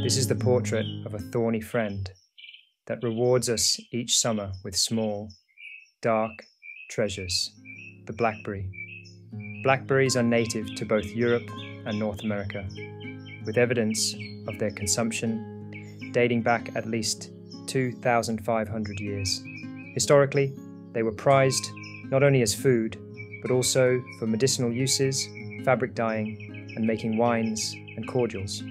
This is the portrait of a thorny friend that rewards us each summer with small, dark treasures, the blackberry. Blackberries are native to both Europe and North America, with evidence of their consumption dating back at least 2,500 years. Historically, they were prized not only as food, but also for medicinal uses, fabric dyeing, and making wines and cordials.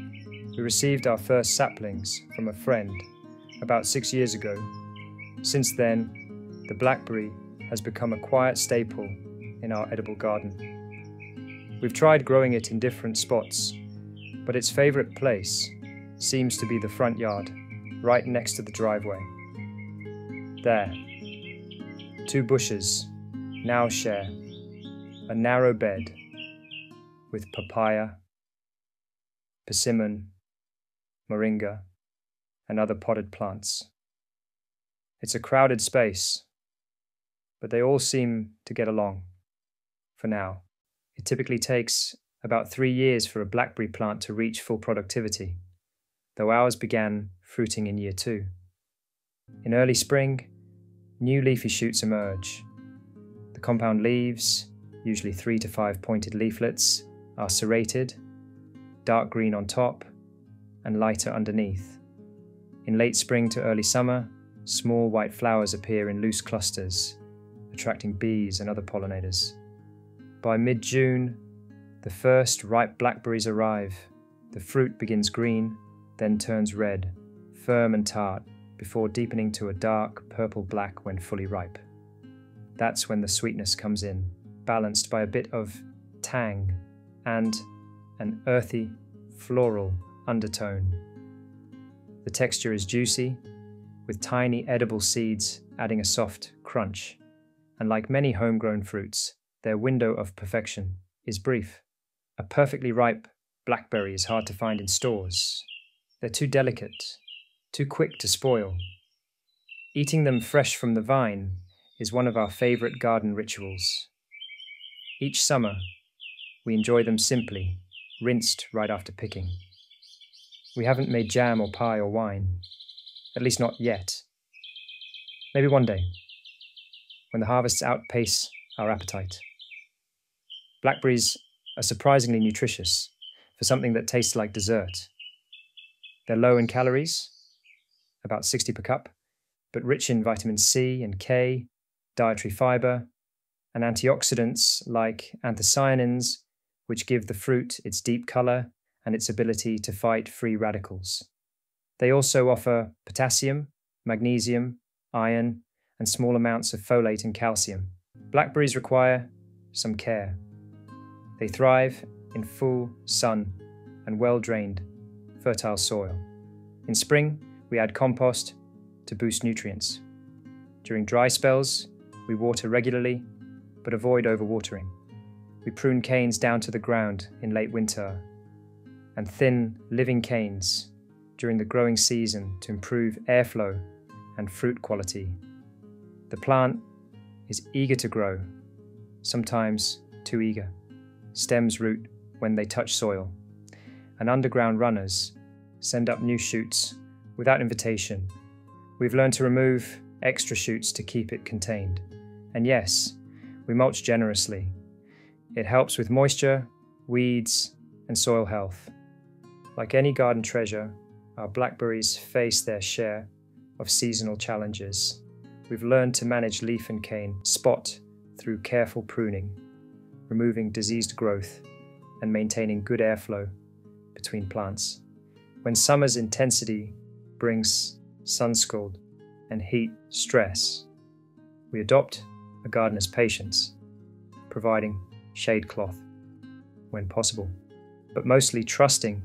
We received our first saplings from a friend about 6 years ago. Since then, the blackberry has become a quiet staple in our edible garden. We've tried growing it in different spots, but its favorite place seems to be the front yard, right next to the driveway. There, 2 bushes now share a narrow bed with papaya, persimmon, moringa, and other potted plants. It's a crowded space, but they all seem to get along, for now. It typically takes about 3 years for a blackberry plant to reach full productivity, though ours began fruiting in year 2. In early spring, new leafy shoots emerge. The compound leaves, usually 3 to 5 pointed leaflets, are serrated, dark green on top, and lighter underneath. In late spring to early summer, small white flowers appear in loose clusters, attracting bees and other pollinators. By mid-June, the first ripe blackberries arrive. The fruit begins green, then turns red, firm and tart, before deepening to a dark purple-black when fully ripe. That's when the sweetness comes in, balanced by a bit of tang and an earthy, floral undertone. The texture is juicy, with tiny edible seeds adding a soft crunch. And like many homegrown fruits, their window of perfection is brief. A perfectly ripe blackberry is hard to find in stores. They're too delicate, too quick to spoil. Eating them fresh from the vine is one of our favorite garden rituals. Each summer, we enjoy them simply, rinsed right after picking. We haven't made jam or pie or wine, at least not yet. Maybe one day, when the harvests outpace our appetite. Blackberries are surprisingly nutritious for something that tastes like dessert. They're low in calories, about 60 per cup, but rich in vitamin C and K, dietary fiber, and antioxidants like anthocyanins, which give the fruit its deep color and its ability to fight free radicals. They also offer potassium, magnesium, iron, and small amounts of folate and calcium. Blackberries require some care. They thrive in full sun and well-drained, fertile soil. In spring, we add compost to boost nutrients. During dry spells, we water regularly, but avoid overwatering. We prune canes down to the ground in late winter and thin living canes during the growing season to improve airflow and fruit quality. The plant is eager to grow, sometimes too eager. Stems root when they touch soil, and underground runners send up new shoots without invitation. We've learned to remove extra shoots to keep it contained. And yes, we mulch generously. It helps with moisture, weeds, and soil health. Like any garden treasure, our blackberries face their share of seasonal challenges. We've learned to manage leaf and cane spot through careful pruning, removing diseased growth and maintaining good airflow between plants. When summer's intensity brings sun scald and heat stress, we adopt a gardener's patience, providing shade cloth when possible, but mostly trusting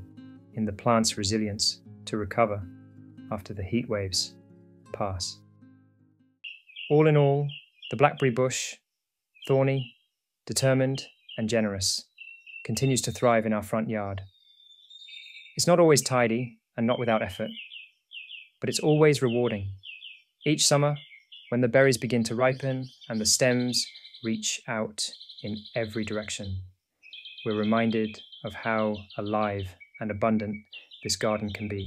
in the plant's resilience to recover after the heat waves pass. All in all, the blackberry bush, thorny, determined, and generous, continues to thrive in our front yard. It's not always tidy and not without effort, but it's always rewarding. Each summer, when the berries begin to ripen and the stems reach out in every direction, we're reminded of how alive and abundant this garden can be.